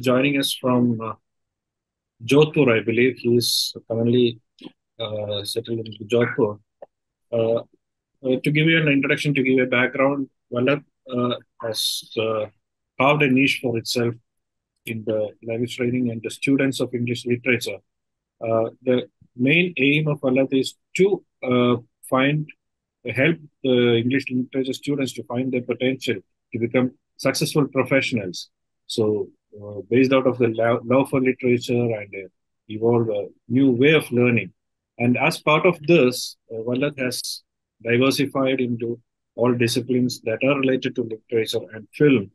is joining us from Jodhpur, I believe. He is currently settled in Jodhpur. Uh, to give you an introduction, to give you a background, Vallath has carved a niche for itself in the language training and the students of English literature. The main aim of Vallath is to find help the English literature students to find their potential to become successful professionals. So, based out of the love for literature and evolve a new way of learning. And as part of this, Vallath has diversified into all disciplines that are related to literature and film.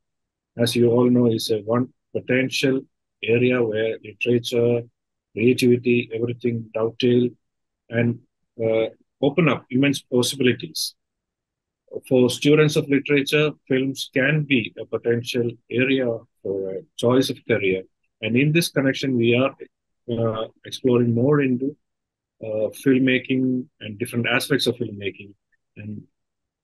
As you all know, is a one potential area where literature, creativity, everything dovetail and uh, open up immense possibilities. For students of literature, films can be a potential area for a choice of career. And in this connection, we are exploring more into filmmaking and different aspects of filmmaking. And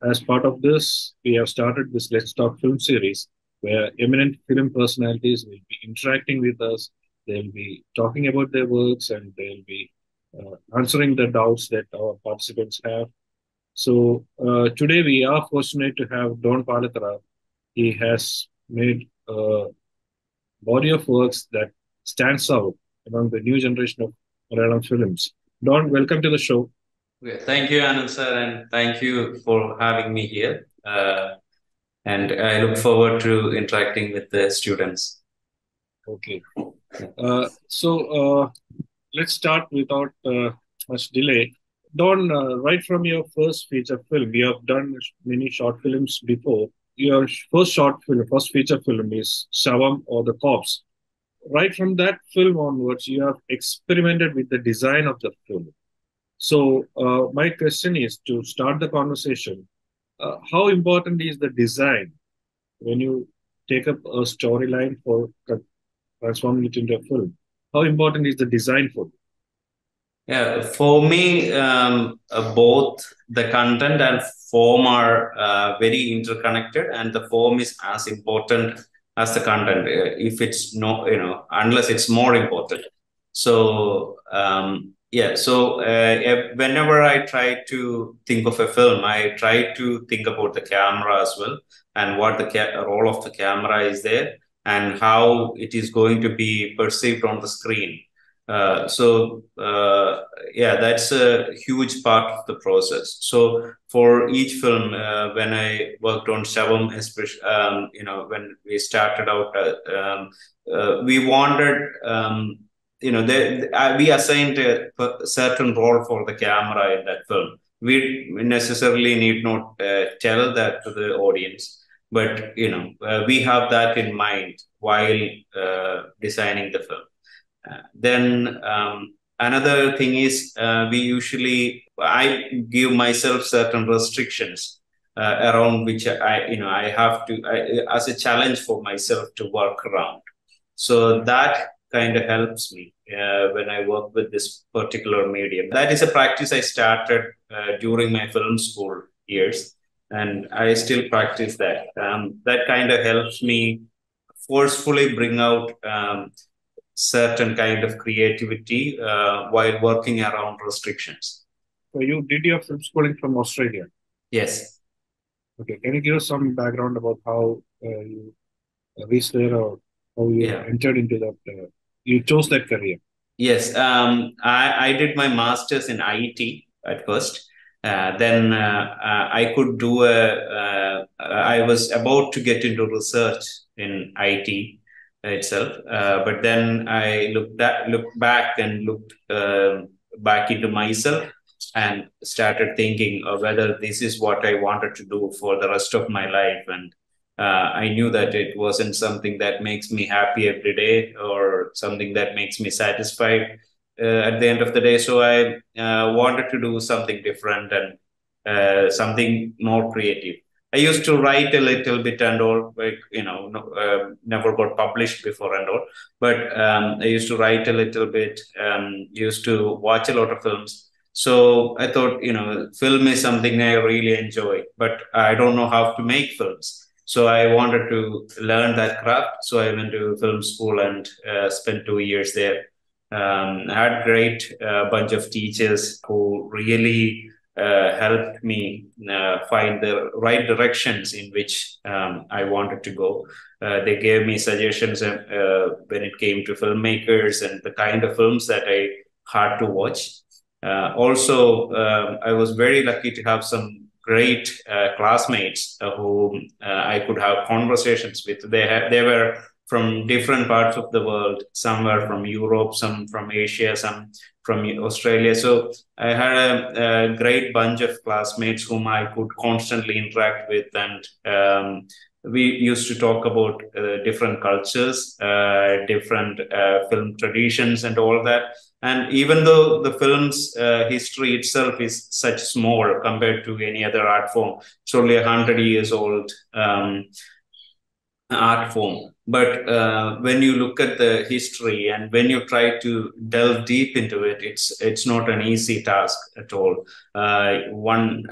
as part of this, we have started this Let's Talk Film series where eminent film personalities will be interacting with us. They'll be talking about their works and they'll be answering the doubts that our participants have. So today we are fortunate to have Don Palathra. He has made a body of works that stands out among the new generation of Malayalam films. Don, welcome to the show. Okay, thank you, Anand sir, and thank you for having me here. And I look forward to interacting with the students. Okay. So let's start without much delay. Don, right from your first feature film, you have done many short films before. Your first short film, first feature film is Shavam or The Corpse. Right from that film onwards, you have experimented with the design of the film. So, my question is to start the conversation, how important is the design when you take up a storyline for transforming it into a film? How important is the design for you? Yeah, for me, both the content and form are very interconnected, and the form is as important as the content. If it's no, unless it's more important. So yeah, so whenever I try to think of a film, I try to think about the camera as well, and what the role of the camera is there, and how it is going to be perceived on the screen. Yeah, that's a huge part of the process. So for each film, when I worked on Shavam, especially, when we started out, we wanted, we assigned a certain role for the camera in that film. We necessarily need not tell that to the audience, but we have that in mind while designing the film. Then another thing is I give myself certain restrictions around which I have to as a challenge for myself to work around. So that kind of helps me when I work with this particular medium. That is a practice I started during my film school years, and I still practice that. That kind of helps me forcefully bring out certain kind of creativity while working around restrictions. So you did your film schooling from Australia. Yes. Okay. Can you give us some background about how you reached there or how you entered into that? You chose that career. Yes. I did my master's in IT at first. Then I could do I was about to get into research in IT itself. But then I looked back and looked back into myself and started thinking of whether this is what I wanted to do for the rest of my life. And I knew that it wasn't something that makes me happy every day or something that makes me satisfied at the end of the day. So I wanted to do something different and something more creative. I used to write a little bit and all, like, never got published before and all. But I used to write a little bit, used to watch a lot of films. So I thought, film is something I really enjoy, but I don't know how to make films. So I wanted to learn that craft. So I went to film school and spent 2 years there. I had great bunch of teachers who really helped me find the right directions in which I wanted to go. They gave me suggestions when it came to filmmakers and the kind of films that I had to watch. Also, I was very lucky to have some great classmates whom I could have conversations with. They were from different parts of the world. Some were from Europe, some from Asia, some from Australia. So I had a great bunch of classmates whom I could constantly interact with, and we used to talk about different cultures, different film traditions, and all that. And even though the film's history itself is such small compared to any other art form, it's only 100 years old. Art form. But when you look at the history and when you try to delve deep into it, it's not an easy task at all. One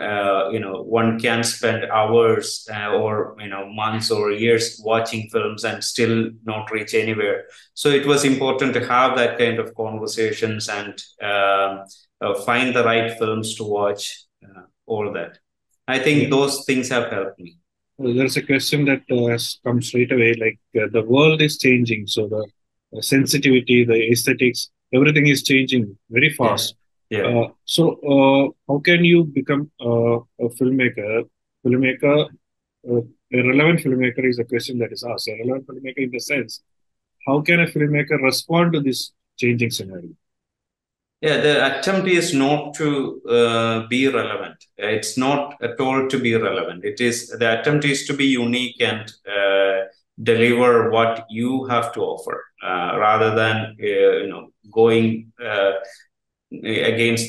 can spend hours or months or years watching films and still not reach anywhere. So it was important to have that kind of conversations and find the right films to watch. All that. I think Yeah. those things have helped me. There's a question that has come straight away. Like the world is changing, so the sensitivity, the aesthetics, everything is changing very Yeah. fast. Yeah. How can you become a filmmaker? Filmmaker, a relevant filmmaker is a question that is asked. A relevant filmmaker in the sense, how can a filmmaker respond to this changing scenario? Yeah, the attempt is not to be relevant. It's not at all to be relevant. It is the attempt is to be unique and deliver what you have to offer, rather than going against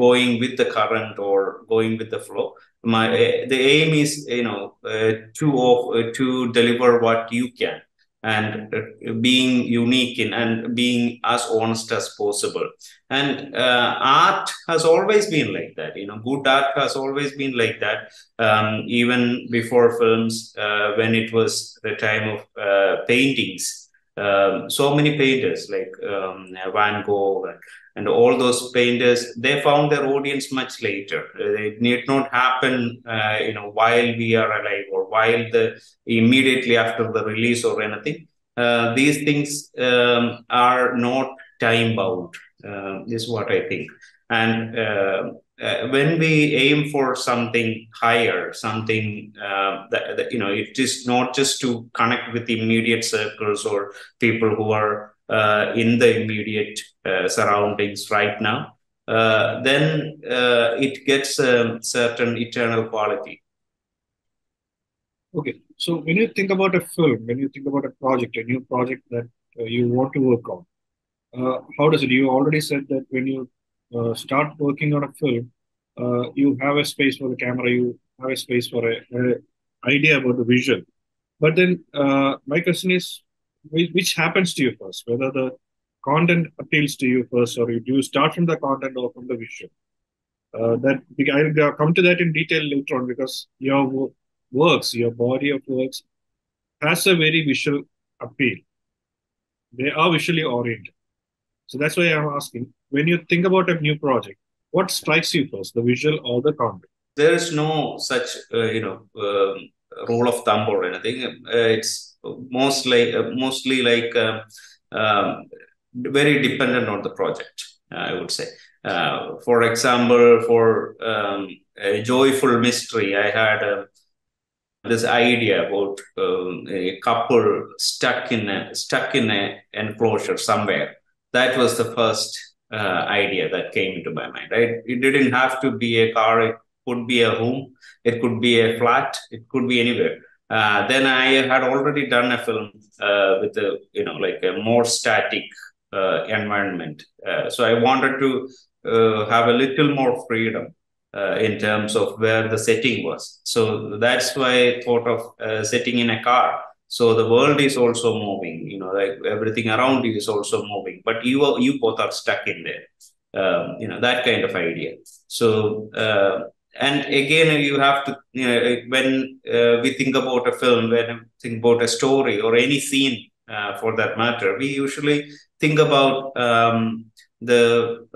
going with the current or going with the flow. The aim is to deliver what you can, and being unique in and being as honest as possible. And art has always been like that. Good art has always been like that. Even before films, when it was the time of paintings, so many painters like Van Gogh and all those painters, they found their audience much later. It need not happen while we are alive or while the immediately after the release or anything. These things are not time bound, is what I think. And when we aim for something higher, something it is not just to connect with immediate circles or people who are in the immediate surroundings right now, then it gets a certain eternal quality. Okay, so when you think about a film, when you think about a project, a new project that you want to work on, how does it? You already said that when you start working on a film, you have a space for the camera, you have a space for a idea about the visual. But then my question is, which happens to you first? Whether the content appeals to you first, or do you start from the content or from the visual? That I'll come to that in detail later on because your works, your body of works, has a very visual appeal. They are visually oriented. So that's why I'm asking, when you think about a new project, what strikes you first, the visual or the content? There is no such rule of thumb or anything. It's mostly like very dependent on the project, I would say. For example, for a Joyful Mystery, I had this idea about a couple stuck in a enclosure somewhere. That was the first idea that came into my mind. Right? It didn't have to be a car. It could be a home. It could be a flat. It could be anywhere. Then I had already done a film with a like a more static environment. So I wanted to have a little more freedom in terms of where the setting was. So that's why I thought of setting in a car. So the world is also moving, like everything around you is also moving, but you both are stuck in there. That kind of idea. So and again, you have to, when we think about a film, when we think about a story or any scene for that matter, we usually think about the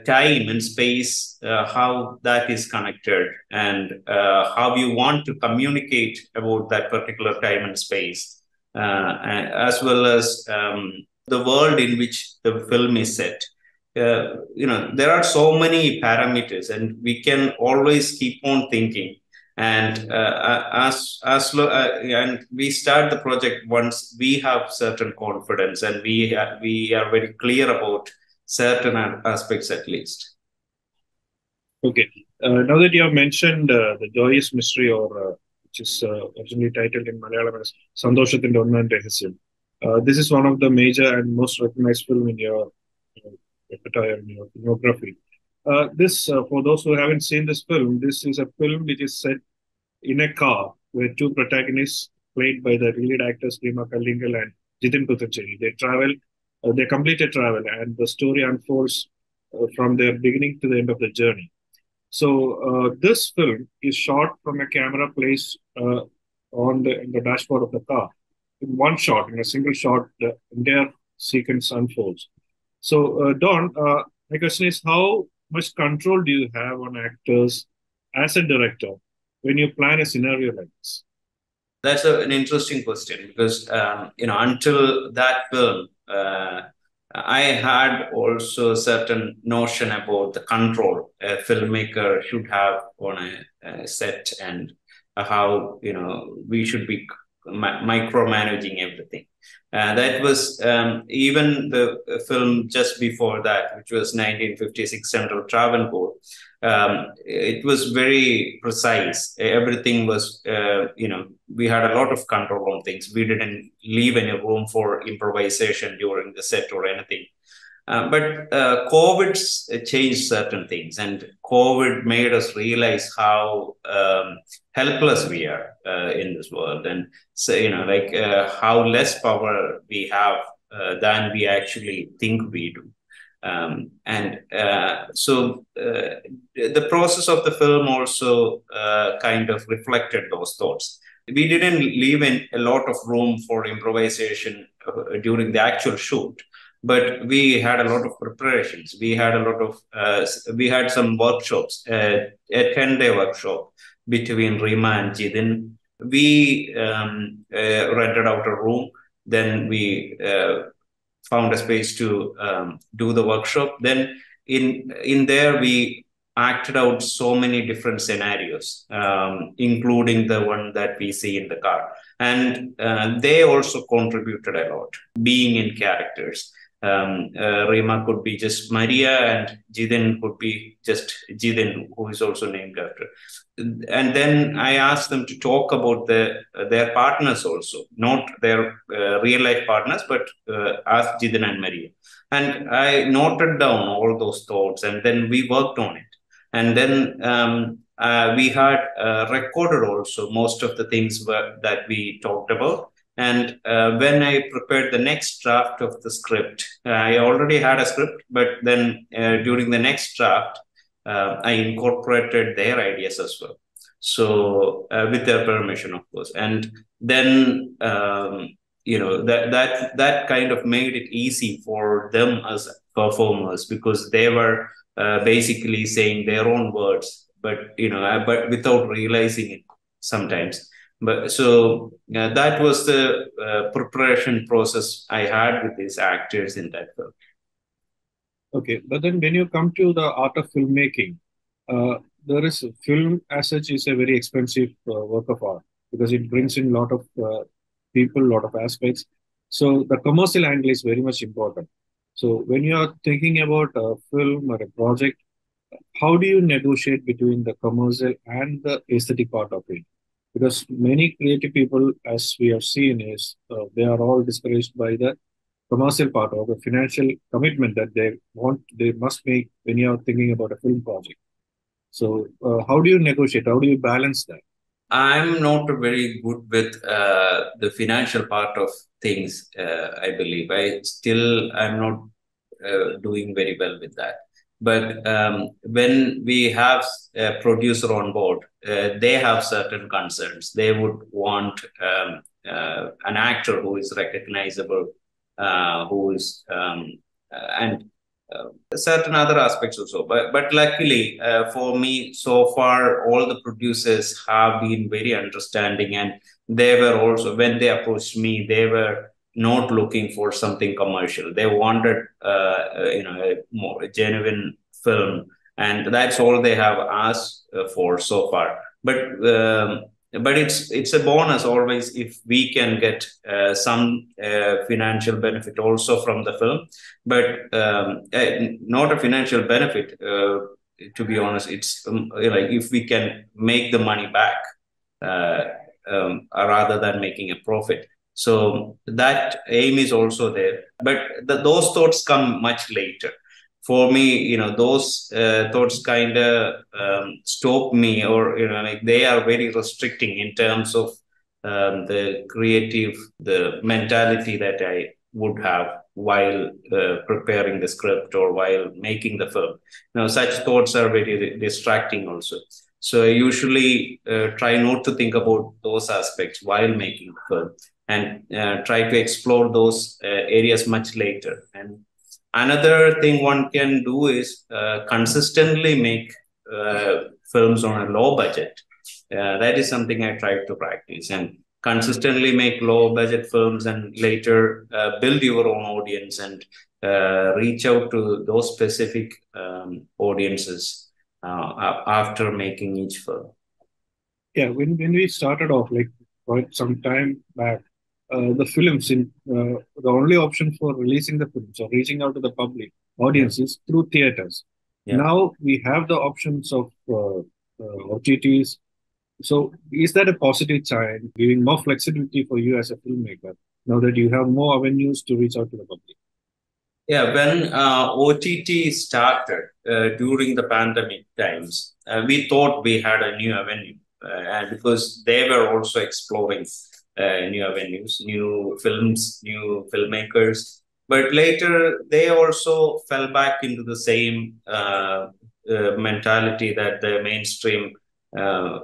time and space, how that is connected, and how you want to communicate about that particular time and space, as well as the world in which the film is set. There are so many parameters, and we can always keep on thinking. And and we start the project once we have certain confidence, and we are very clear about certain aspects at least. Okay. Now that you have mentioned the Joyous Mystery, or which is originally titled in Malayalam as Santhoshathinte Onnam Rahasyam, this is one of the major and most recognized film in your repertoire, in your filmography. For those who haven't seen this film, this is a film which is set in a car where two protagonists, played by the lead actors Rima Kallingal and Jitin Puthancheri, they complete a travel, and the story unfolds from the beginning to the end of the journey. So this film is shot from a camera placed in the dashboard of the car. In one shot, in a single shot, the entire sequence unfolds. So, Don, my question is, how much control do you have on actors as a director when you plan a scenario like this? That's an interesting question, because until that film, I had also a certain notion about the control a filmmaker should have on a set, and how we should be micromanaging everything. That was even the film just before that, which was 1956 Central Travancore. It was very precise. Everything was, we had a lot of control on things. We didn't leave any room for improvisation during the set or anything. But COVID changed certain things, and COVID made us realize how helpless we are in this world, and so like how less power we have than we actually think we do. So the process of the film also kind of reflected those thoughts. We didn't leave in a lot of room for improvisation during the actual shoot, but we had a lot of preparations. We had we had some workshops, a 10-day workshop between Rima and Jidin. We rented out a room. Then we found a space to do the workshop. Then in there we acted out so many different scenarios, including the one that we see in the car. And they also contributed a lot, being in characters. Rima could be just Maria, and Jidin could be just Jidin, who is also named after. And then I asked them to talk about their partners also, not their real life partners, but asked Jidin and Maria. And I noted down all those thoughts, and then we worked on it. And then we had recorded also most of the things that we talked about. And when I prepared the next draft of the script, I already had a script, but then during the next draft, I incorporated their ideas as well. So with their permission, of course. And then that kind of made it easy for them as performers, because they were basically saying their own words, but without realizing it sometimes. But so that was the preparation process I had with these actors in that film. Okay, but then when you come to the art of filmmaking, there is film as such is a very expensive work of art, because it brings in a lot of people, a lot of aspects. So the commercial angle is very much important. So when you are thinking about a film or a project, how do you negotiate between the commercial and the aesthetic part of it? Because many creative people, as we have seen, is they are all discouraged by the commercial part or the financial commitment that they must make when you are thinking about a film project. So how do you negotiate? How do you balance that? I'm not very good with the financial part of things. I believe I'm not doing very well with that. But when we have a producer on board, they have certain concerns. They would want an actor who is recognizable, who is and certain other aspects also. But luckily for me, so far, all the producers have been very understanding, and they were also, when they approached me, they were not looking for something commercial. They wanted a more genuine film, and that's all they have asked for so far. But it's a bonus always if we can get some financial benefit also from the film, but not a financial benefit. To be honest, it's like if we can make the money back uh, rather than making a profit. So that aim is also there, but those thoughts come much later. For me, those thoughts kind of stop me, or like they are very restricting in terms of the creative, the mentality that I would have while preparing the script or while making the film. Such thoughts are very distracting also. So I usually try not to think about those aspects while making the film, and try to explore those areas much later. And another thing one can do is consistently make films on a low budget. That is something I try to practice, and consistently make low budget films, and later build your own audience, and reach out to those specific audiences after making each film. Yeah, when we started off, like quite some time back, the films in the only option for releasing the films or reaching out to the public Yeah, audiences through theaters. yeah. Now we have the options of OTTs. So is that a positive sign, giving more flexibility for you as a filmmaker now that you have more avenues to reach out to the public? Yeah, when OTT started during the pandemic times, we thought we had a new avenue, and because they were also exploring new avenues, new films, new filmmakers. But later, they also fell back into the same mentality that the mainstream uh,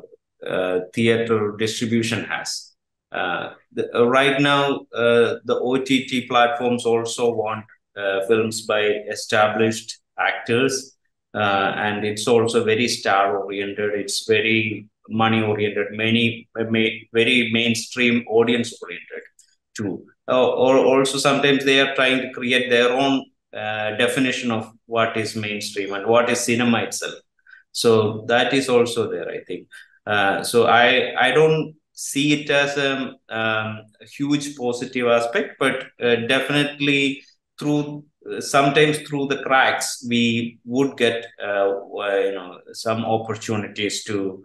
theater distribution has. Right now, the OTT platforms also want films by established actors, and it's also very star oriented. It's very money oriented, very mainstream audience oriented too. Or also sometimes they are trying to create their own definition of what is mainstream and what is cinema itself. So that is also there, I think. So I don't see it as a huge positive aspect, but definitely through sometimes through the cracks we would get some opportunities to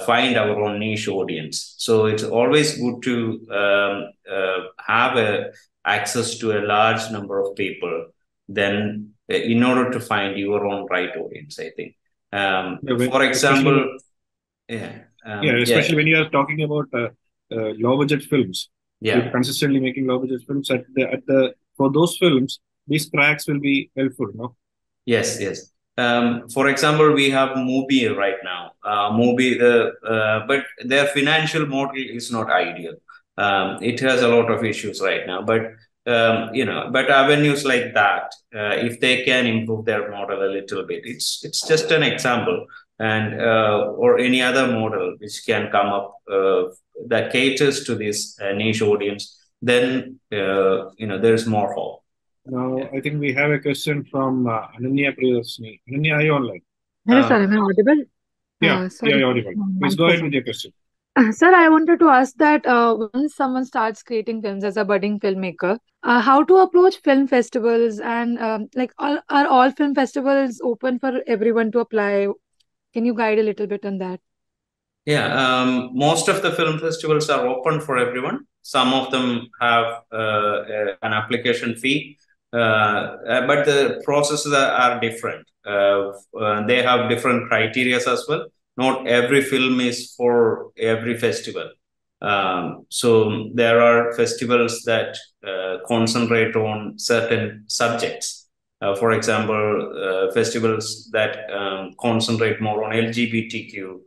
find our own niche audience. So it's always good to have access to a large number of people, then in order to find your own right audience, I think. Yeah, For especially example, yeah, yeah, yeah, especially when you are talking about low budget films. If you're yeah. consistently making low budget films, at the for those films, these cracks will be helpful. No, Yes, yes. For example, we have movie right now. But their financial model is not ideal. It has a lot of issues right now. But avenues like that, if they can improve their model a little bit, it's just an example, and or any other model which can come up that caters to this niche audience. Then there's more hope. now Yeah. I think we have a question from Ananya Priyasni. Ananya, are you online? Hello, sir. Am I audible? Yeah, yeah, Sorry, you're audible. Please go ahead with microphone. your question. Sir, I wanted to ask that once someone starts creating films as a budding filmmaker, how to approach film festivals and are all film festivals open for everyone to apply? Can you guide a little bit on that? Yeah, most of the film festivals are open for everyone. Some of them have an application fee, but the processes are different. They have different criteria as well. Not every film is for every festival. So there are festivals that concentrate on certain subjects. For example, festivals that concentrate more on LGBTQ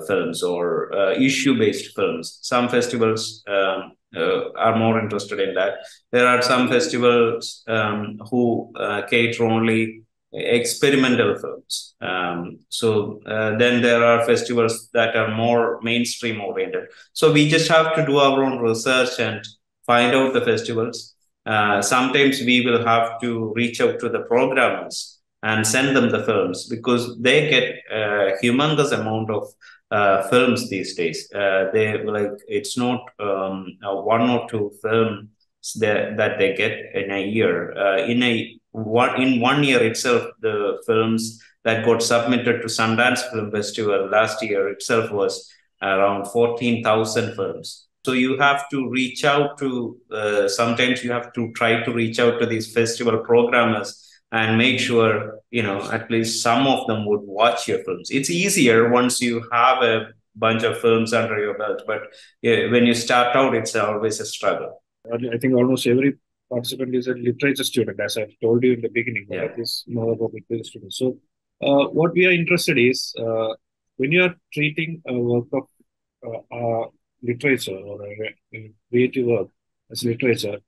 films or issue-based films. Some festivals are more interested in that. There are some festivals who cater only experimental films. Then there are festivals that are more mainstream oriented. So we just have to do our own research and find out the festivals. Sometimes we will have to reach out to the programmers and send them the films because they get a humongous amount of films these days. They like it's not one or two films that they get in a year. In 1 year itself, the films that got submitted to Sundance Film Festival last year itself was around 14,000 films. So you have to reach out to, sometimes you have to try to reach out to these festival programmers and make sure, at least some of them would watch your films. It's easier once you have a bunch of films under your belt, but when you start out, it's always a struggle. I think almost every participant is a literature student, as I told you in the beginning. Yeah. That is more about literature students. So, what we are interested is when you are treating a work of literature or a creative work as literature,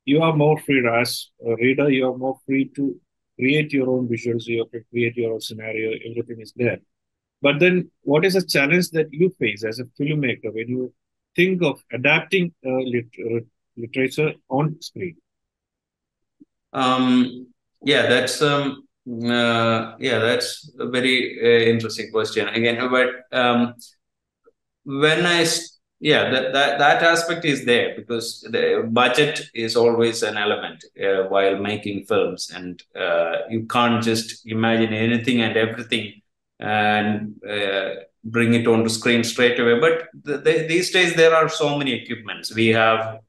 you are more free as a reader. You are more free to create your own visuals. You have to create your own scenario. Everything is there. But then, what is a challenge that you face as a filmmaker when you think of adapting literature on screen? Yeah, that's a very interesting question again. But when that aspect is there because the budget is always an element while making films, and you can't just imagine anything and everything and bring it onto screen straight away. But these days there are so many equipments. We have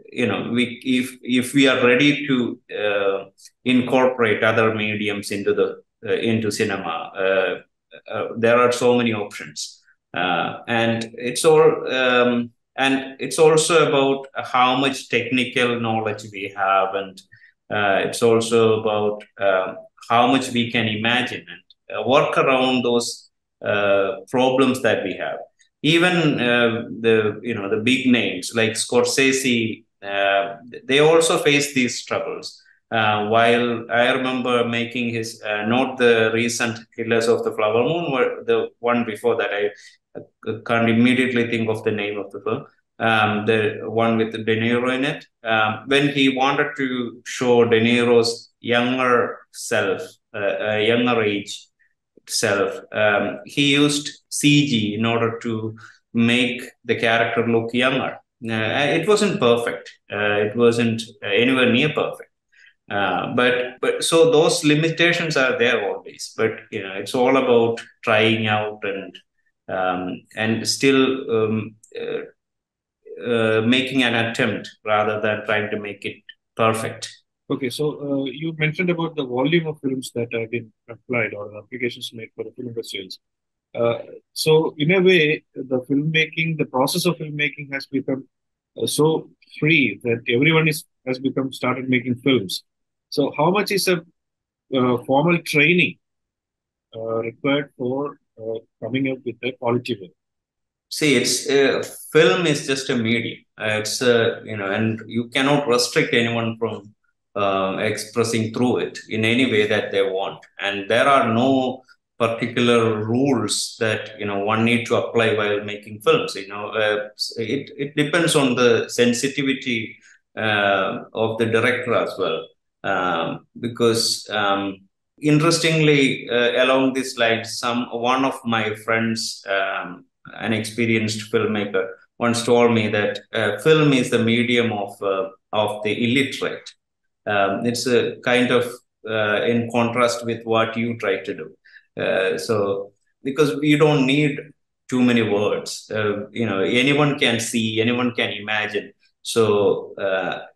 if we are ready to incorporate other mediums into cinema, there are so many options, and it's also about how much technical knowledge we have, and it's also about how much we can imagine and work around those problems that we have. Even the big names like Scorsese, they also face these struggles. While I remember making his not the recent Killers of the Flower Moon, or the one before that, I can't immediately think of the name of the film. The one with De Niro in it. When he wanted to show De Niro's younger self, younger age self, he used CG in order to make the character look younger. It wasn't perfect. It wasn't anywhere near perfect. But so those limitations are there always. But it's all about trying out and still making an attempt rather than trying to make it perfect. Okay, so you mentioned about the volume of films that have been applied or applications made for the film festivals. So in a way, the process of filmmaking has become so free that everyone has started making films. So how much is a formal training required for coming up with a quality work? See, it's film is just a medium. It's and you cannot restrict anyone from expressing through it in any way that they want. And there are no particular rules that one need to apply while making films. It depends on the sensitivity of the director as well, because. Interestingly, along these lines, one of my friends, an experienced filmmaker, once told me that film is the medium of the illiterate. It's a kind of in contrast with what you try to do. So because you don't need too many words, anyone can see, anyone can imagine. So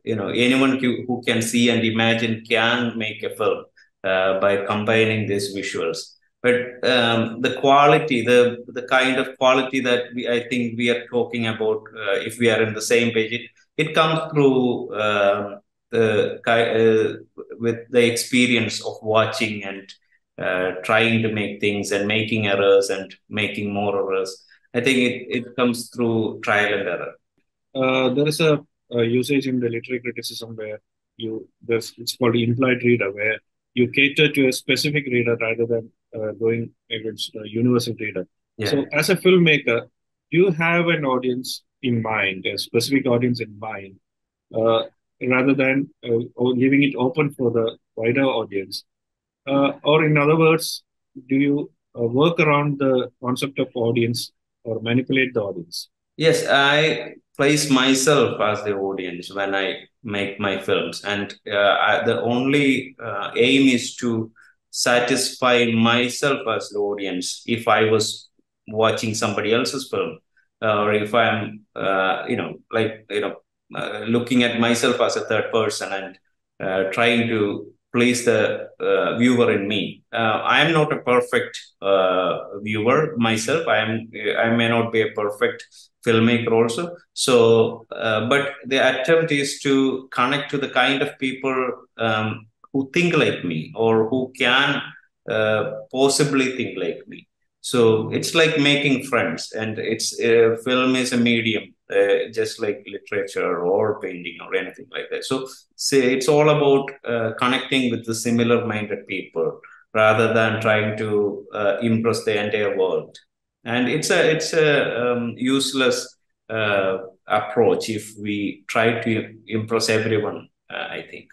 anyone who can see and imagine can make a film. By combining these visuals, but the quality, the kind of quality that I think we are talking about, if we are in the same page, it comes through with the experience of watching and trying to make things and making errors and making more errors. I think it comes through trial and error. There is a usage in the literary criticism where it's called implied reader, where you cater to a specific reader rather than going against a universal reader. Yeah. So, as a filmmaker, do you have an audience in mind, a specific audience in mind, rather than or leaving it open for the wider audience? Or, in other words, do you work around the concept of audience or manipulate the audience? Yes, I place myself as the audience when I make my films, and the only aim is to satisfy myself as the audience. If I was watching somebody else's film, or if I'm, looking at myself as a third person and trying to place the viewer in me. I am not a perfect viewer myself. I may not be a perfect filmmaker also. So, but the attempt is to connect to the kind of people who think like me or who can possibly think like me. So it's like making friends, and film is a medium, just like literature or painting or anything like that. So, say it's all about connecting with the similar-minded people rather than trying to impress the entire world. And it's a useless approach if we try to impress everyone. I think.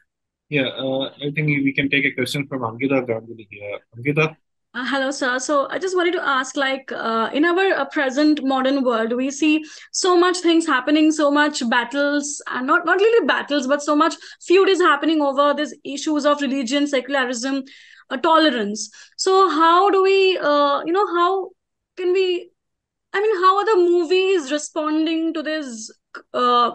Yeah, I think we can take a question from Angita Gandhi here. Angita? Hello, sir. So I just wanted to ask, like, in our present modern world, we see so much things happening, so much battles, and not really battles, but so much feud is happening over these issues of religion, secularism, tolerance. So how do we, how can we? I mean, how are the movies responding to this uh,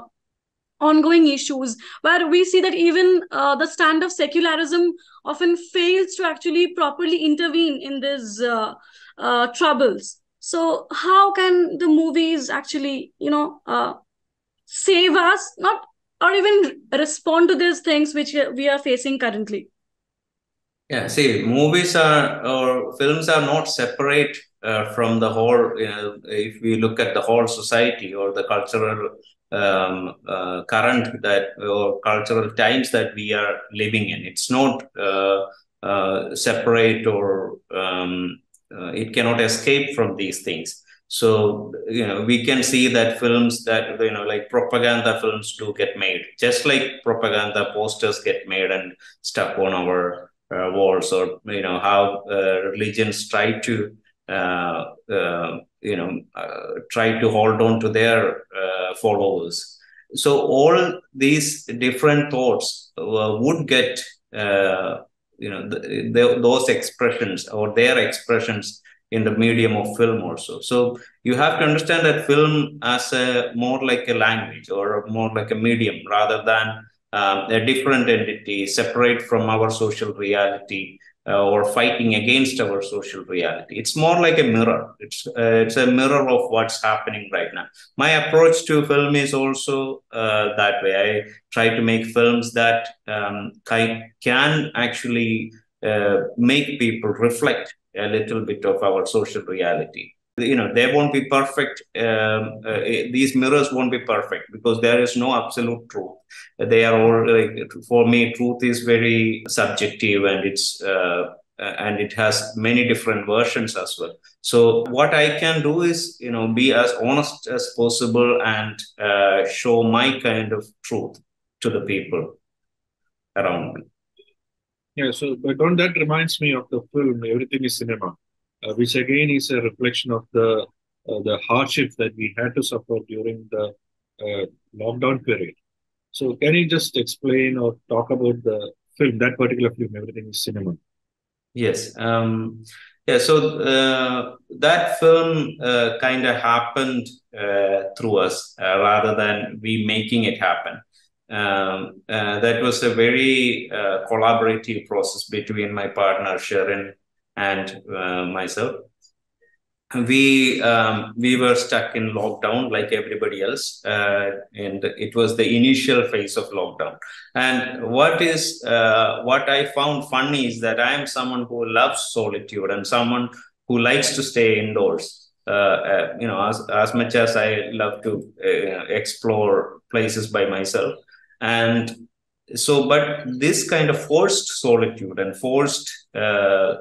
ongoing issues, where we see that even the stand of secularism often fails to actually properly intervene in these troubles? So how can the movies actually, save us, not, or even respond to these things which we are facing currently? Yeah, see, movies are or films are not separate from the whole. If we look at the whole society or the cultural current that or cultural times that we are living in, it's not separate or it cannot escape from these things. So we can see that films that like propaganda films do get made, just like propaganda posters get made and stuck on our wars, or how religions try to try to hold on to their followers. So all these different thoughts would get those expressions or their expressions in the medium of film also. So you have to understand that film as a more like a language or more like a medium rather than a different entity separate from our social reality or fighting against our social reality. It's more like a mirror. It's a mirror of what's happening right now. My approach to film is also that way. I try to make films that can actually make people reflect a little bit of our social reality. They won't be perfect. These mirrors won't be perfect because there is no absolute truth. They are all like, for me, truth is very subjective, and it has many different versions as well. So what I can do is be as honest as possible and show my kind of truth to the people around me. Yeah, so but on that reminds me of the film Everything is Cinema, which again is a reflection of the hardships that we had to suffer during the lockdown period. So can you just explain or talk about the film, that particular film, Everything is Cinema? Yes. Yeah. So that film kind of happened through us rather than we making it happen. That was a very collaborative process between my partner Sharon and myself. we were stuck in lockdown like everybody else, and it was the initial phase of lockdown. And what I found funny is that I am someone who loves solitude and someone who likes to stay indoors. As much as I love to explore places by myself, and so, but this kind of forced solitude and forced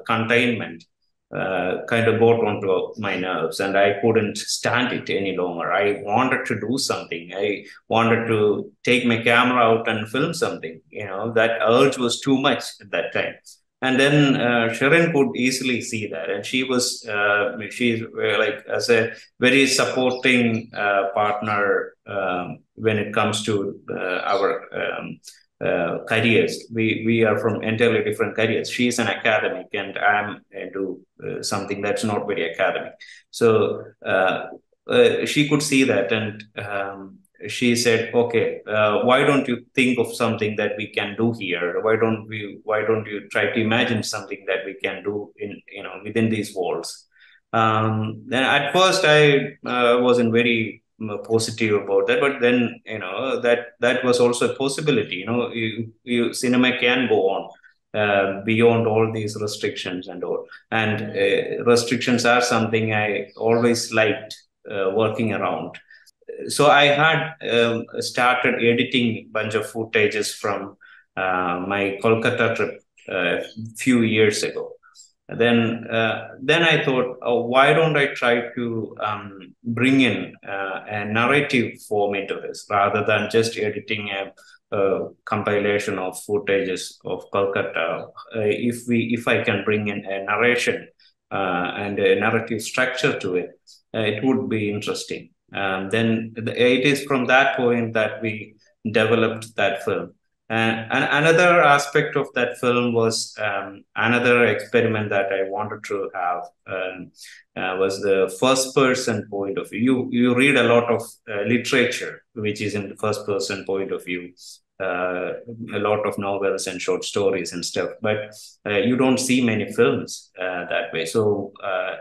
containment kind of got onto my nerves, and I couldn't stand it any longer. I wanted to do something. I wanted to take my camera out and film something. That urge was too much at that time. And then Sharon could easily see that, and she's like as a very supporting partner when it comes to our careers. We are from entirely different careers. She's an academic, and I'm into something that's not very academic. So she could see that, and she said, "Okay, why don't you think of something that we can do here? Why don't you try to imagine something that we can do in within these walls?" Then at first I wasn't very positive about that, but then that was also a possibility. Cinema can go on beyond all these restrictions and all, and restrictions are something I always liked working around. So I had started editing a bunch of footages from my Kolkata trip a few years ago. Then I thought, oh, why don't I try to bring in a narrative form into this rather than just editing a compilation of footages of Kolkata. If I can bring in a narration and a narrative structure to it, it would be interesting. Then it is from that point that we developed that film. And another aspect of that film was another experiment that I wanted to have was the first person point of view. You read a lot of literature which is in the first person point of view, a lot of novels and short stories and stuff, but you don't see many films that way. So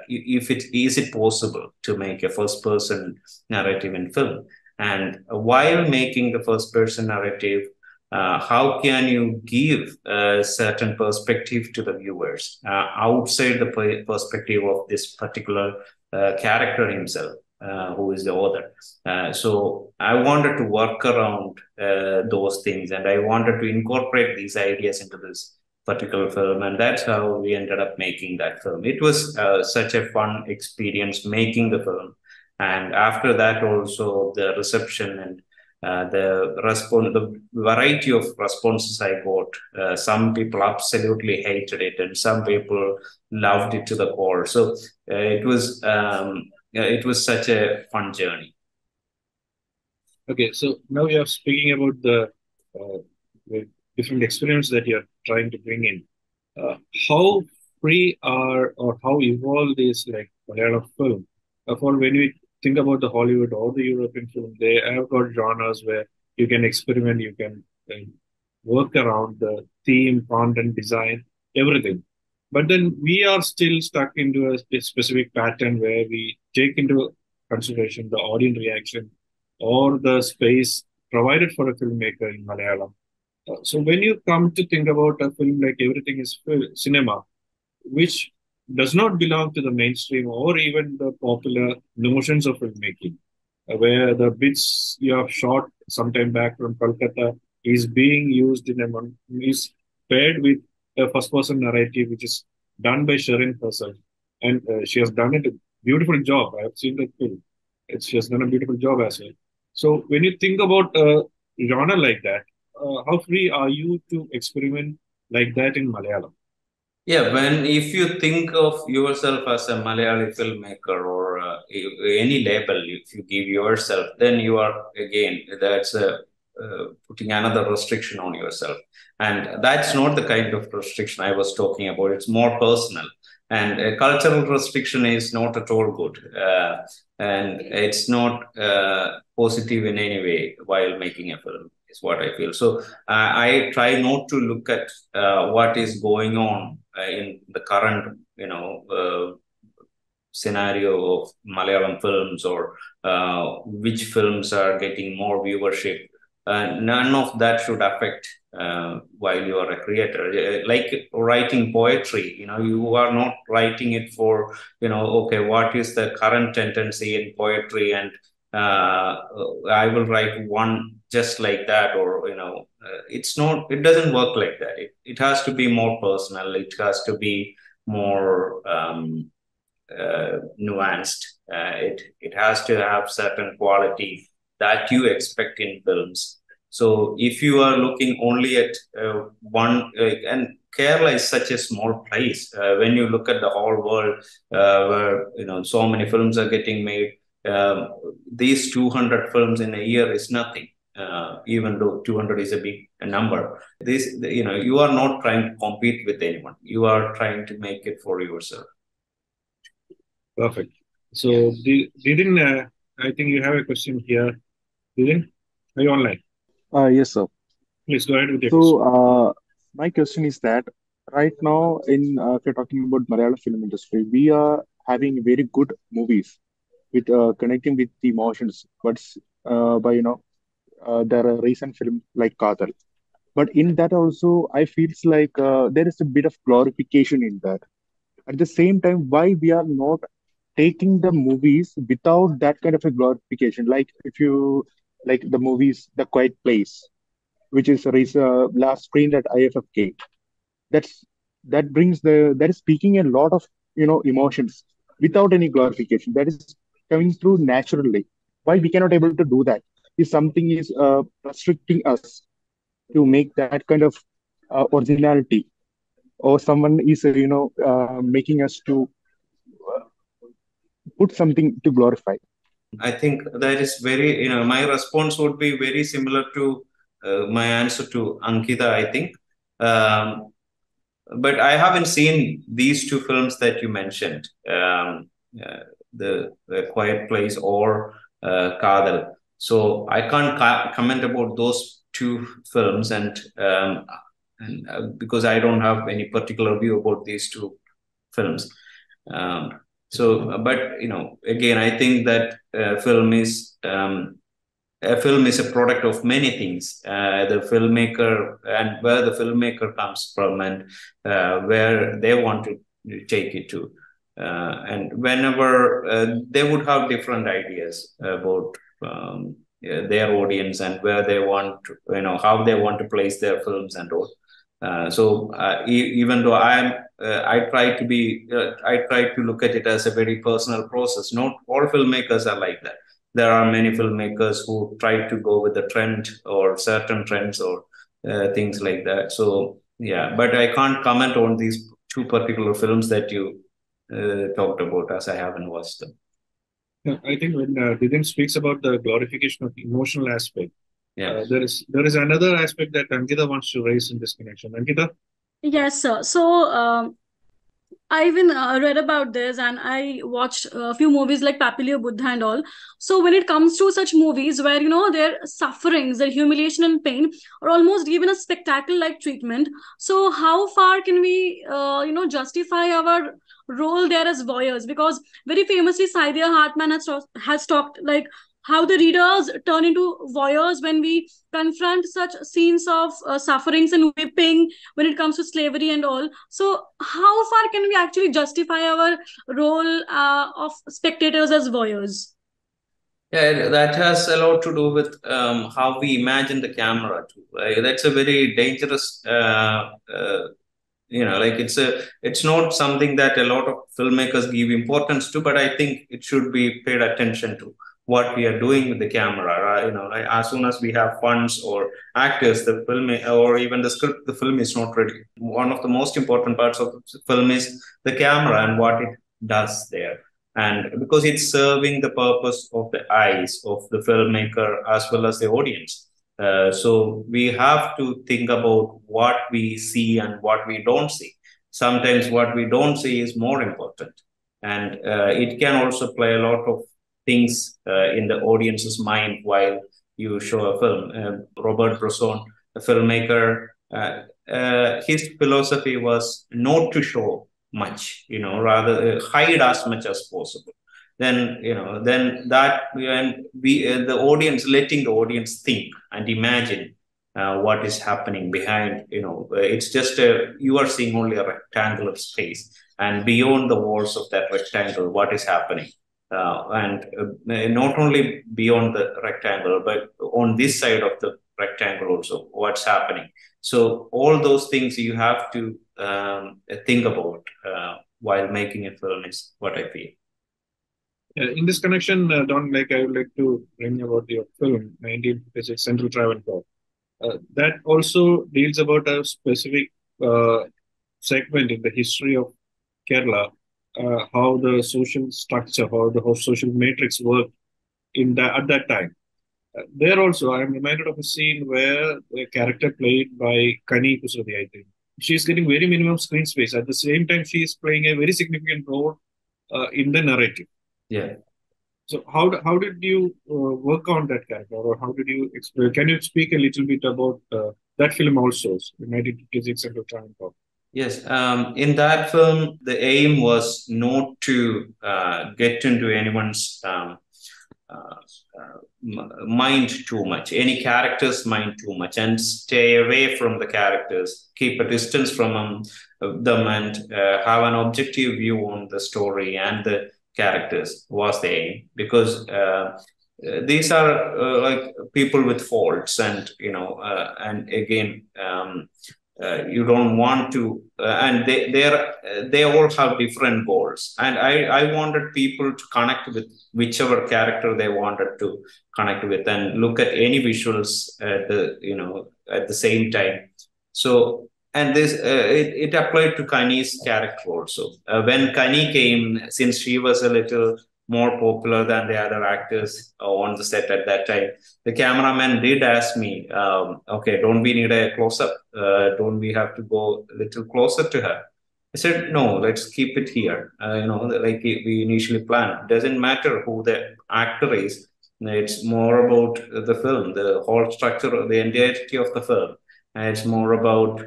if is it possible to make a first person narrative in film? And while making the first person narrative, how can you give a certain perspective to the viewers outside the perspective of this particular character himself, who is the author? So I wanted to work around those things, and I wanted to incorporate these ideas into this particular film, and that's how we ended up making that film. It was such a fun experience making the film, and after that also the reception and the variety of responses I got. Some people absolutely hated it, and some people loved it to the core. So it was such a fun journey. Okay, so now you are speaking about the different experiments that you're trying to bring in. How free are or how evolved is like Malayalam film? For when we think about the Hollywood or the European film, they have got genres where you can experiment, you can work around the theme, content, design, everything. But then we are still stuck into a specific pattern where we take into consideration the audience reaction or the space provided for a filmmaker in Malayalam. So when you come to think about a film like Everything is Cinema, which does not belong to the mainstream or even the popular notions of filmmaking, where the bits you have shot sometime back from Kolkata is being used is paired with a first-person narrative, which is done by Sharon herself, and she has done it a beautiful job. I have seen that film. She has done a beautiful job as well. So when you think about a genre like that, how free are you to experiment like that in Malayalam? Yeah, if you think of yourself as a Malayali filmmaker or any label, if you give yourself, then you are again that's putting another restriction on yourself, and that's not the kind of restriction I was talking about. It's more personal, and a cultural restriction is not at all good, and it's not positive in any way while making a film. Is what I feel. So I try not to look at what is going on in the current, scenario of Malayalam films or which films are getting more viewership. None of that should affect while you are a creator. Like writing poetry, you are not writing it for, okay, what is the current tendency in poetry, and I will write one just like that, or it's not. It doesn't work like that. It has to be more personal. It has to be more nuanced. It has to have certain quality that you expect in films. So if you are looking only at one, and Kerala is such a small place. When you look at the whole world, where so many films are getting made, these 200 films in a year is nothing. Even though 200 is a big number, you are not trying to compete with anyone. You are trying to make it for yourself. Perfect. So, Didin, I think you have a question here. Didin, are you online? Yes, sir. Please go ahead with your question. So, my question is that right now, if you're talking about Malayalam film industry, we are having very good movies with connecting with the emotions. But by there are recent films like Kadal. But in that also, I feels like there is a bit of glorification in that. At the same time, why we are not taking the movies without that kind of a glorification? Like if you like the movies, The Quiet Place, which is last screened at IFFK. That's that is speaking a lot of emotions without any glorification. That is coming through naturally. Why we cannot able to do that? If something is restricting us to make that kind of originality, or someone is making us to put something to glorify. I think that is my response would be very similar to my answer to Ankita, I think. But I haven't seen these two films that you mentioned, the Quiet Place or Kadal. So I can't comment about those two films, and because I don't have any particular view about these two films. But again, I think that a film is a product of many things. The filmmaker, and where the filmmaker comes from, and where they want to take it to. And whenever they would have different ideas about their audience, and where they want to, how they want to place their films and all. Even though I try to look at it as a very personal process. Not all filmmakers are like that. There are many filmmakers who try to go with the trend or certain trends or things like that. So yeah, but I can't comment on these two particular films that you talked about, as I haven't watched them. Yeah, I think when Didin speaks about the glorification of the emotional aspect, Yeah. there is another aspect that Ankita wants to raise in this connection. Ankita? Yes, sir. So I even read about this, and I watched a few movies like Papilio Buddha and all. So when it comes to such movies where their sufferings, their humiliation and pain are almost given a spectacle like treatment, so how far can we justify our role there as voyeurs? Because very famously Saidiya Hartman has talked like how the readers turn into voyeurs when we confront such scenes of sufferings and whipping when it comes to slavery and all. So how far can we actually justify our role of spectators as voyeurs? Yeah, that has a lot to do with how we imagine the camera too. Right? That's a very dangerous, like it's not something that a lot of filmmakers give importance to, but I think it should be paid attention to what we are doing with the camera. Right? Like as soon as we have funds or actors, the film or even the script, the film is not ready. One of the most important parts of the film is the camera and what it does there, and because it's serving the purpose of the eyes of the filmmaker as well as the audience. So we have to think about what we see and what we don't see. Sometimes what we don't see is more important, and it can also play a lot of things in the audience's mind while you show a film. Robert Bresson, a filmmaker, his philosophy was not to show much, rather hide as much as possible. Then, then that, and the audience, letting the audience think and imagine what is happening behind, it's just you are seeing only a rectangular space, and beyond the walls of that rectangle, what is happening. And not only beyond the rectangle, but on this side of the rectangle also, what's happening. So all those things you have to think about while making a film is what I feel. In this connection, Don, I would like to bring about your film, 1956 Central Travancore. That also deals about a specific segment in the history of Kerala, how the social structure, how the whole social matrix worked at that time. There also, I am reminded of a scene where a character played by Kani Kusrati, I think. She's getting very minimum screen space. At the same time, she is playing a very significant role in the narrative. Yeah. So how did you work on that character, or how did you explain? Can you speak a little bit about that film also, 1956 Central Travancore? Yes, in that film, the aim was not to get into anyone's mind too much, any character's mind too much, and stay away from the characters, keep a distance from them, and have an objective view on the story and the characters was the aim, because these are like people with faults, and and again, you don't want to, and they all have different goals, and I wanted people to connect with whichever character they wanted to connect with, and look at any visuals at the same time. So, and this it applied to Kani's character also. When Kani came, since she was a little more popular than the other actors on the set at that time, the cameraman did ask me, okay, don't we need a close-up? Don't we have to go a little closer to her? I said, no, let's keep it here. Like we initially planned. It doesn't matter who the actor is. It's more about the film, the whole structure, the entirety of the film. And it's more about,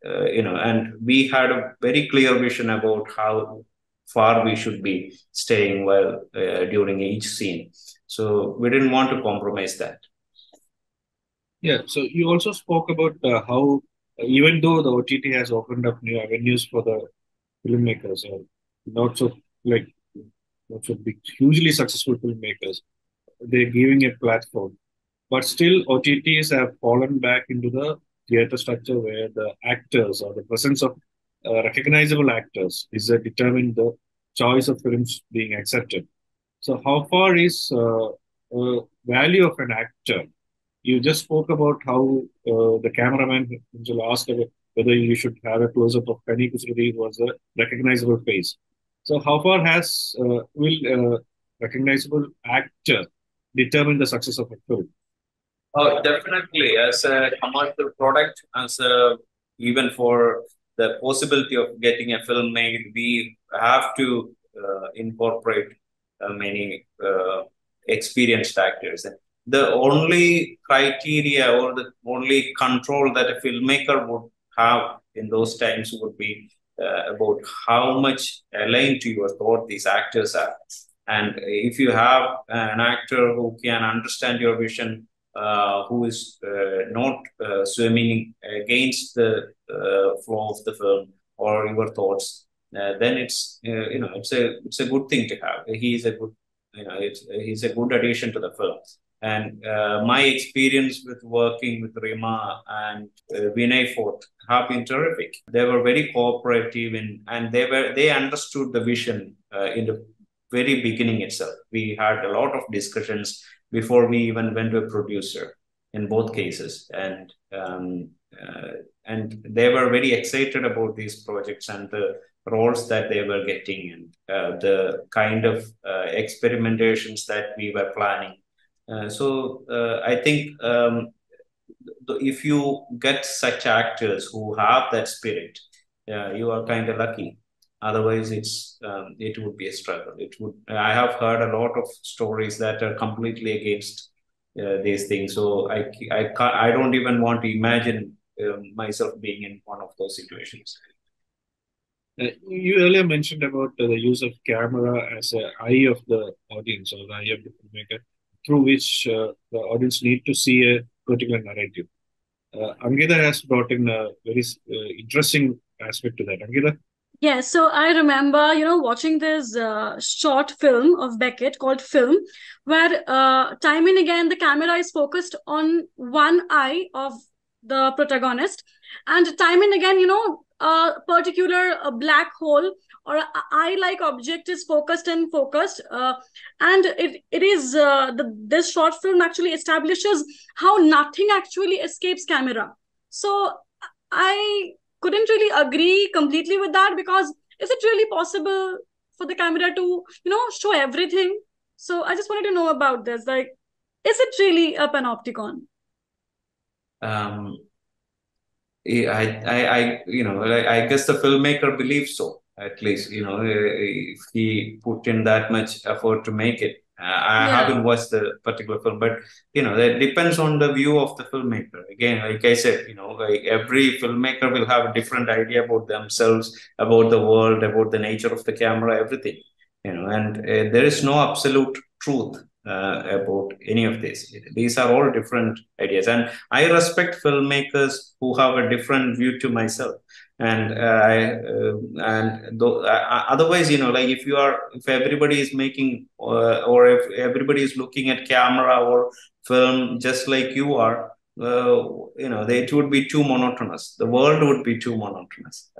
and we had a very clear vision about how far we should be staying while during each scene. So we didn't want to compromise that. Yeah. So you also spoke about how even though the OTT has opened up new avenues for the filmmakers, or not so like not so big, hugely successful filmmakers, they're giving a platform. But still, OTTs have fallen back into the theater structure where the actors or the presence of recognizable actors is determining the choice of films being accepted. So, how far is value of an actor? You just spoke about how the cameraman asked about whether you should have a close up of Kani Kusrati was a recognizable face. So, how far will recognizable actor determine the success of a film? Oh, definitely. As a commercial product, even for the possibility of getting a film made, we have to incorporate many experienced actors. The only criteria or the only control that a filmmaker would have in those times would be about how much aligned to your thought these actors are. And if you have an actor who can understand your vision, who is not swimming against the flow of the film or your thoughts, then it's a good thing to have. He's a good he's a good addition to the film. And my experience with working with Rima and Vinay Forth have been terrific. They were very cooperative and they understood the vision in the very beginning itself. We had a lot of discussions before we even went to a producer in both cases, and they were very excited about these projects and the roles that they were getting, and the kind of experimentations that we were planning. So I think if you get such actors who have that spirit, you are kind of lucky. Otherwise, it would be a struggle. It would. I have heard a lot of stories that are completely against these things. So I don't even want to imagine myself being in one of those situations. You earlier mentioned about the use of camera as an eye of the audience or the eye of the filmmaker, through which the audience need to see a particular narrative. Angida has brought in a very interesting aspect to that. Angida? Yes, so I remember, watching this short film of Beckett called Film, where time and again the camera is focused on one eye of the protagonist, and time and again, a particular black hole or a eye-like object is focused, and it is this short film actually establishes how nothing actually escapes camera. So I couldn't really agree completely with that, because is it really possible for the camera to show everything? So I just wanted to know about this, like, is it really a panopticon? Um, I guess the filmmaker believes so. At least, if he put in that much effort to make it. I Yeah. haven't watched the particular film, but that depends on the view of the filmmaker. Again, like I said, like every filmmaker will have a different idea about themselves, about the world, about the nature of the camera, everything. And there is no absolute truth about any of this. These are all different ideas, and I respect filmmakers who have a different view to myself. And otherwise, like if everybody is making or if everybody is looking at camera or film just like you are, it would be too monotonous. The world would be too monotonous.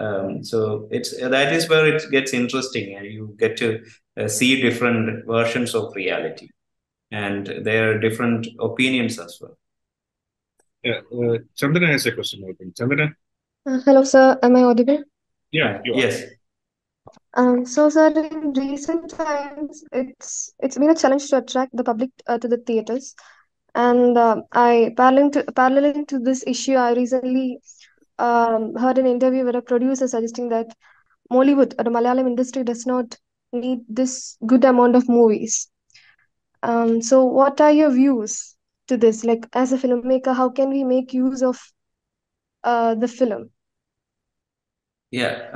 So that is where it gets interesting, and you get to see different versions of reality, and there are different opinions as well. Yeah, Chandana has a question, I think. Chandana? Hello, sir. Am I audible? Yeah, you are. Yes. So, sir, in recent times, it's been a challenge to attract the public to the theaters, and paralleling to this issue, I recently heard an interview where a producer suggesting that Mollywood or the Malayalam industry does not need this good amount of movies. So, what are your views to this? Like, as a filmmaker, how can we make use of the film? Yeah,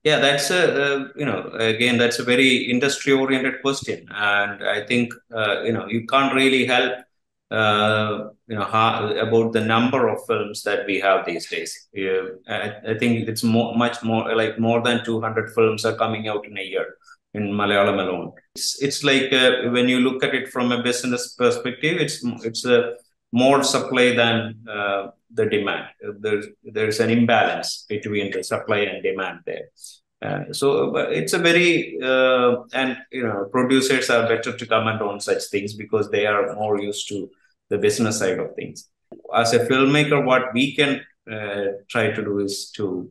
that's again, that's a very industry-oriented question, and I think you can't really help about the number of films that we have these days. Yeah, I think it's much more, like more than 200 films are coming out in a year in Malayalam alone. It's like when you look at it from a business perspective, it's a more supply than the demand. There's an imbalance between the supply and demand there. So it's a very and producers are better to comment on such things because they are more used to the business side of things. As a filmmaker, what we can try to do is to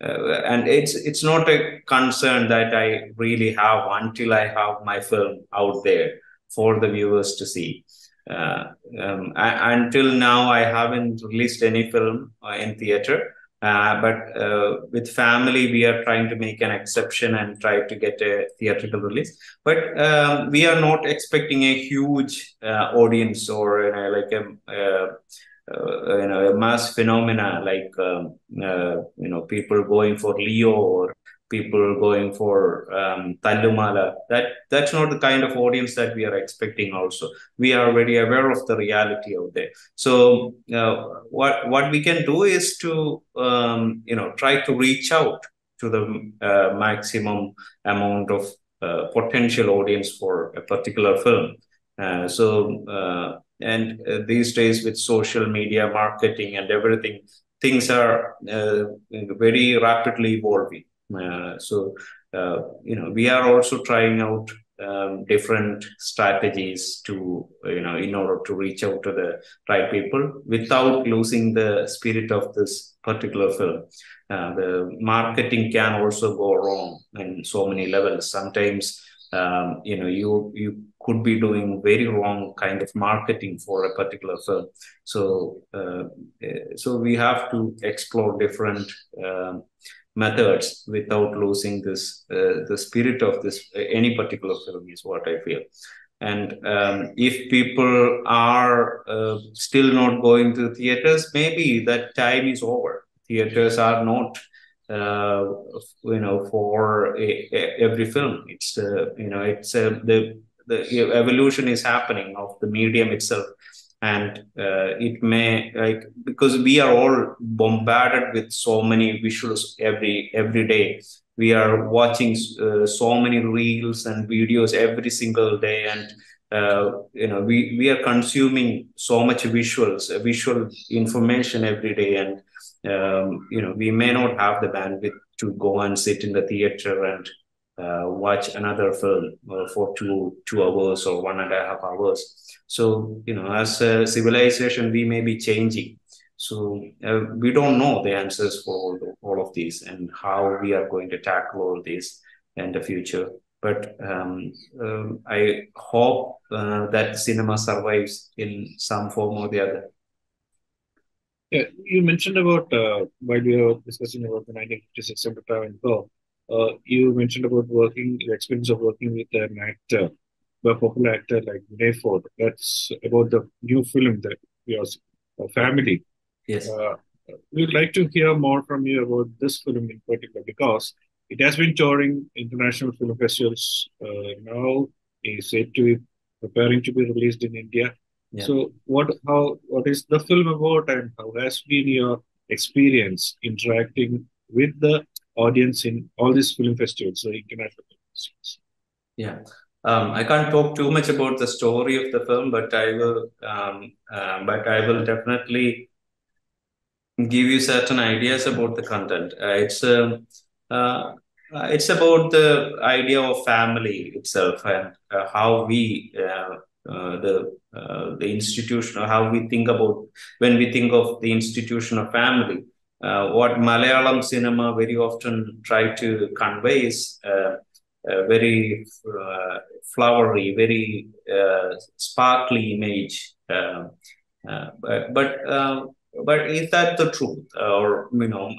and it's not a concern that I really have until I have my film out there for the viewers to see. Until now, I haven't released any film in theater, but with family, we are trying to make an exception and try to get a theatrical release. But we are not expecting a huge audience or like a mass phenomena like people going for Leo or people going for Tallumala. That's not the kind of audience that we are expecting. Also, we are very aware of the reality out there. So what we can do is to try to reach out to the maximum amount of potential audience for a particular film. These days with social media marketing and everything, things are very rapidly evolving. We are also trying out different strategies to, in order to reach out to the right people without losing the spirit of this particular film. The marketing can also go wrong in so many levels. Sometimes, you could be doing very wrong kind of marketing for a particular film. So we have to explore different methods without losing this the spirit of this any particular film is what I feel. And if people are still not going to theaters, maybe that time is over. Theaters are not for every film. It's the evolution is happening of the medium itself, and it may, like, because we are all bombarded with so many visuals every day. We are watching so many reels and videos every single day, and we are consuming so much visual information every day, and we may not have the bandwidth to go and sit in the theater and watch another film for 2 hours or 1.5 hours. So, as a civilization, we may be changing. So we don't know the answers for all of these and how we are going to tackle all this in the future. But I hope that cinema survives in some form or the other. Yeah, you mentioned about while we were discussing about the 1956 Central Travancore, you mentioned about the experience of working with an actor, a popular actor like Vinay Ford. That's about the new film that was Family. Yes. We'd like to hear more from you about this film in particular because it has been touring international film festivals. Now is said to be preparing to be released in India. Yeah. So, what is the film about, and how has been your experience interacting with the audience in all these film festivals, the international film festivals? Yeah. I can't talk too much about the story of the film, but I will. But I will definitely give you certain ideas about the content. Uh, it's about the idea of family itself, and how we the institution, or how we think about when we think of the institution of family. What Malayalam cinema very often try to convey is a very flowery, very sparkly image. But is that the truth, or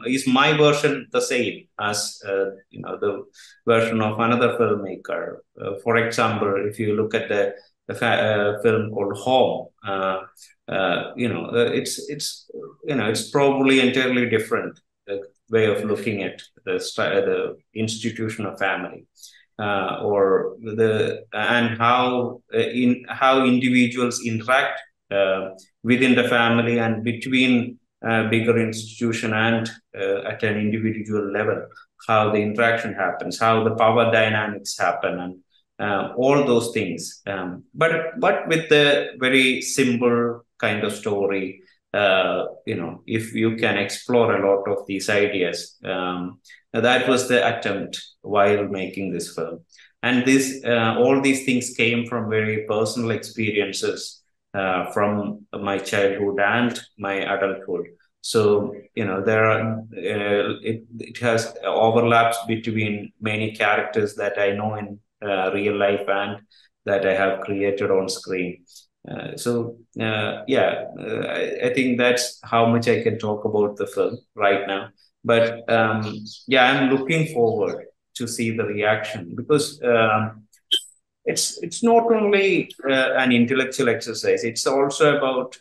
is my version the same as the version of another filmmaker? For example, if you look at the film called Home, it's probably entirely different way of looking at the institution of family. And how individuals interact within the family and between bigger institution and at an individual level, how the interaction happens, how the power dynamics happen, and all those things. But with a very simple kind of story. If you can explore a lot of these ideas, that was the attempt while making this film. And all these things came from very personal experiences from my childhood and my adulthood. So it has overlaps between many characters that I know in real life and that I have created on screen. I think that's how much I can talk about the film right now. But I'm looking forward to see the reaction, because it's not only an intellectual exercise. It's also about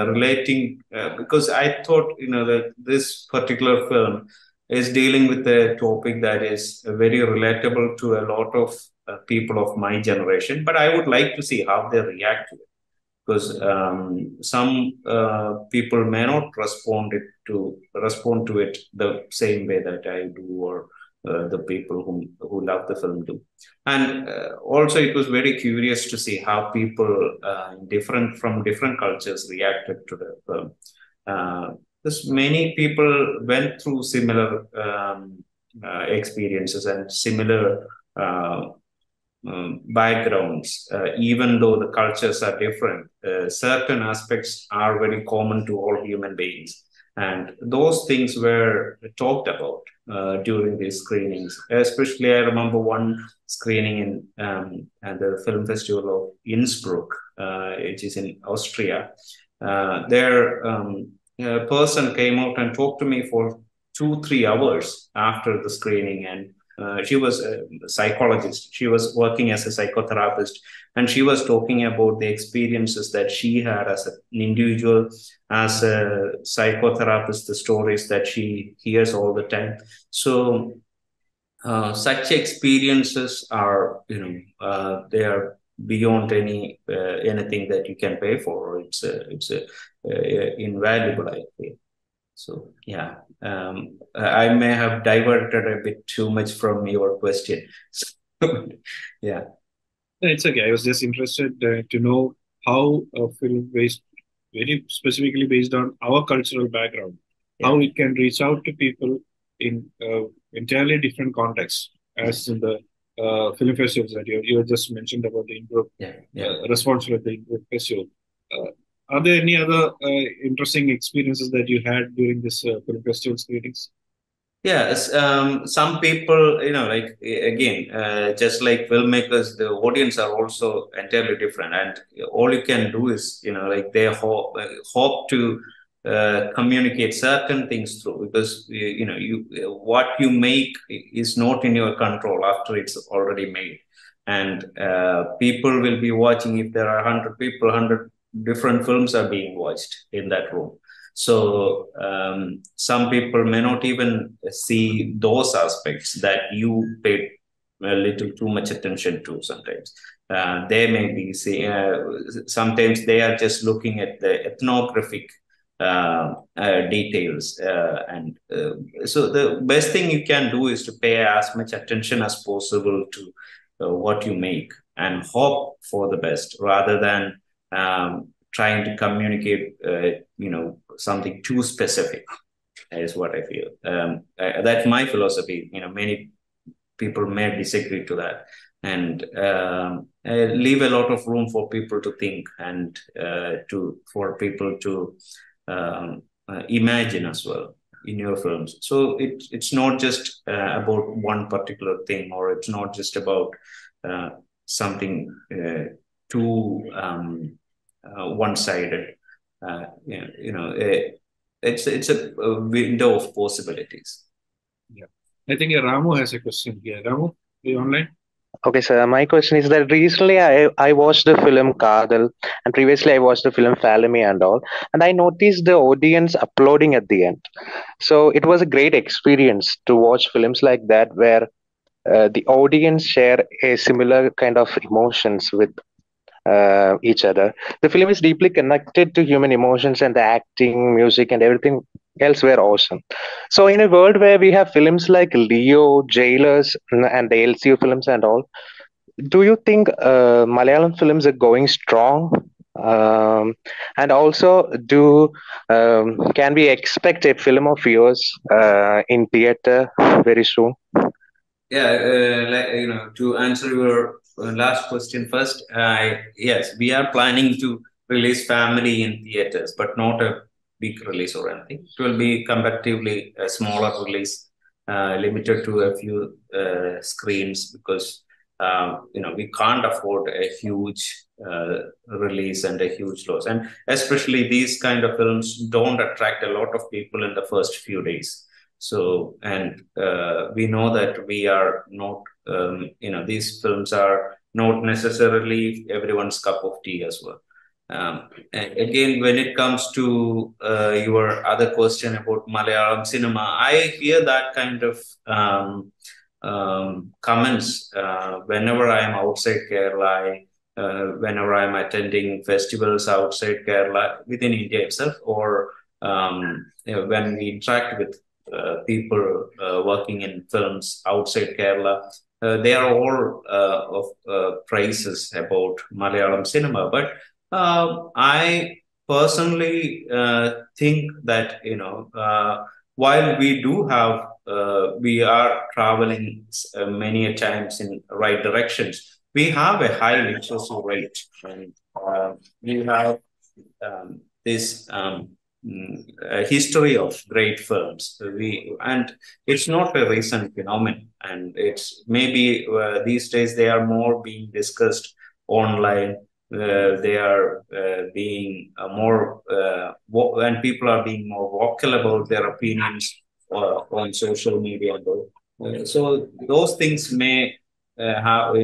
relating, because I thought that this particular film is dealing with a topic that is very relatable to a lot of people of my generation. But I would like to see how they react to it, because some people may not respond to it the same way that I do, or the people who love the film do. And also, it was very curious to see how people from different cultures reacted to the film. Because many people went through similar experiences and similar backgrounds, even though the cultures are different. Certain aspects are very common to all human beings. And those things were talked about during these screenings. Especially, I remember one screening at the film festival of Innsbruck, which is in Austria. There, a person came out and talked to me for 2-3 hours after the screening, and she was a psychologist. She was working as a psychotherapist, and she was talking about the experiences that she had as an individual, as a psychotherapist, the stories that she hears all the time. So such experiences are, they are beyond anything that you can pay for. It's invaluable, I feel. So yeah, I may have diverted a bit too much from your question. Yeah. It's okay. I was just interested to know how a film based, very specifically based on our cultural background, how Yeah. it can reach out to people in entirely different contexts, as in the film festivals that you just mentioned about the Improv Yeah. response at the Improv Festival. Uh, are there any other interesting experiences that you had during this film festival screenings? Yeah, some people, like again, just like filmmakers, the audience are also entirely different, and all you can do is, like they hope to communicate certain things through, because you what you make is not in your control after it's already made, and people will be watching. If there are 100 people, 100 different films are being watched in that room. So some people may not even see those aspects that you paid a little too much attention to sometimes. They may be sometimes they are just looking at the ethnographic details. So the best thing you can do is to pay as much attention as possible to what you make and hope for the best, rather than trying to communicate, something too specific, is what I feel. That's my philosophy. Many people may disagree to that, and leave a lot of room for people to think, and for people to imagine as well in your films. So it's not just about one particular thing, or it's not just about something too one-sided. It's a window of possibilities. Yeah, I think Ramu has a question here. Ramu, are you online? Okay, sir. My question is that recently I watched the film Kadal, and previously I watched the film Falemi and all, and I noticed the audience applauding at the end. So it was a great experience to watch films like that, where the audience share a similar kind of emotions with each other. The film is deeply connected to human emotions, and the acting, music, and everything else were awesome. So, in a world where we have films like Leo, Jailers, and the LCU films and all, do you think Malayalam films are going strong? And also, can we expect a film of yours in theater very soon? Yeah, to answer your last question first, yes, we are planning to release Family in theaters, but not a big release or anything. It will be comparatively a smaller release, limited to a few screens, because we can't afford a huge release and a huge loss, and especially these kind of films don't attract a lot of people in the first few days. So, and we know that we are not, these films are not necessarily everyone's cup of tea as well. Again, when it comes to your other question about Malayalam cinema, I hear that kind of comments whenever I am outside Kerala, whenever I'm attending festivals outside Kerala, within India itself, or when we interact with people working in films outside Kerala, they are all of praises about Malayalam cinema. But I personally think that, while we are traveling many times in right directions, we have a high literacy rate, and we have this a history of great films. And it's not a recent phenomenon, and it's maybe these days they are more being discussed online. They are being more and people are being more vocal about their opinions on social media and all. So those things may have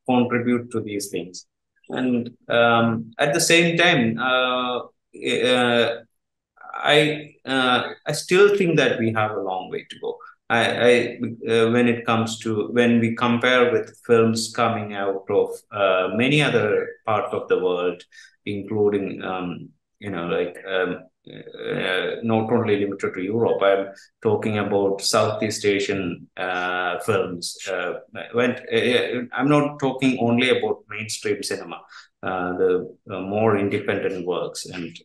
contribute to these things, and at the same time, I still think that we have a long way to go. When it comes to when we compare with films coming out of many other parts of the world, including like not only limited to Europe. I'm talking about Southeast Asian films. I'm not talking only about mainstream cinema, the more independent works, and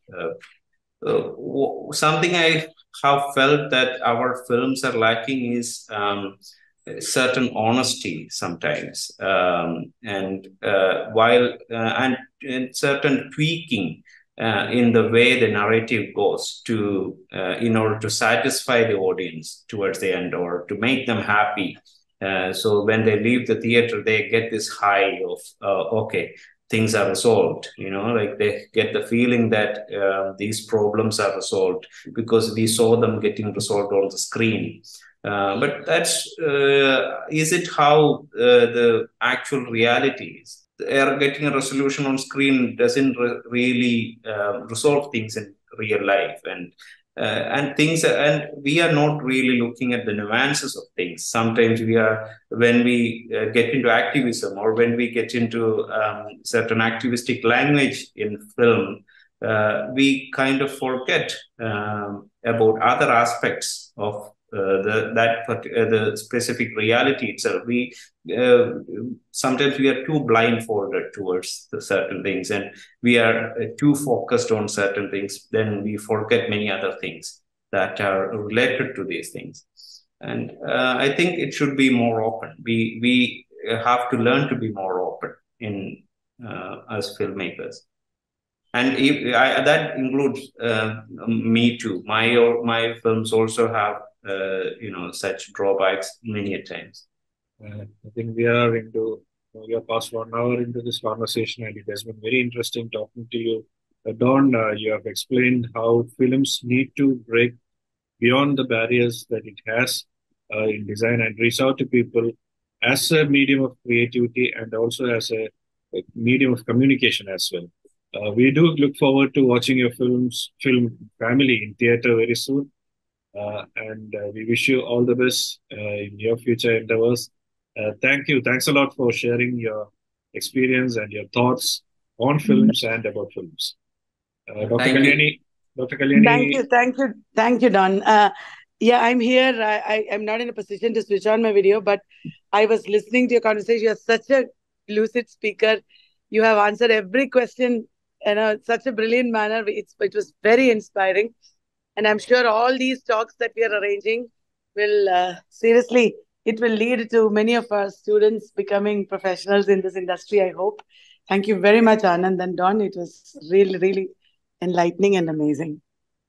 something I have felt that our films are lacking is certain honesty sometimes, and certain tweaking in the way the narrative goes to in order to satisfy the audience towards the end or to make them happy. So when they leave the theater, they get this high of okay, things are resolved. Like they get the feeling that these problems are resolved because we saw them getting resolved on the screen. But is it how the actual reality is? Getting a resolution on screen doesn't really resolve things in real life, and things, and we are not really looking at the nuances of things. Sometimes when we get into activism, or when we get into certain activistic language in film, we kind of forget about other aspects of the specific reality itself. We sometimes we are too blindfolded towards the certain things, and we are too focused on certain things. Then we forget many other things that are related to these things. And I think it should be more open. We have to learn to be more open in as filmmakers. And that includes me too. My films also have such drawbacks many a times. I think we are past 1 hour into this conversation, and it has been very interesting talking to you. Don, you have explained how films need to break beyond the barriers that it has in design and reach out to people as a medium of creativity and also as a medium of communication as well. We do look forward to watching your film Family in theater very soon. And we wish you all the best in your future endeavors. Thank you. Thanks a lot for sharing your experience and your thoughts on films and about films. Dr. Thank you. Kalyani, Dr. Kalyani. Thank you, Don. Yeah, I'm here. I'm not in a position to switch on my video, but I was listening to your conversation. You're such a lucid speaker. You have answered every question in such a brilliant manner. It was very inspiring. And I'm sure all these talks that we are arranging will seriously, it will lead to many of our students becoming professionals in this industry, I hope. Thank you very much, Anand and Don. It was really, really enlightening and amazing.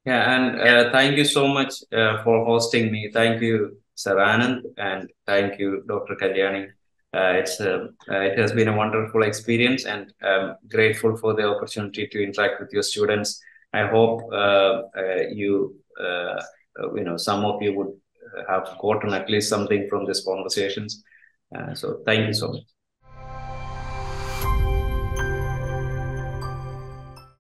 Yeah, and thank you so much for hosting me. Thank you, Sir Anand, and thank you, Dr. Kalyani. It has been a wonderful experience, and I'm grateful for the opportunity to interact with your students. I hope some of you would have gotten at least something from these conversations. So thank you so much.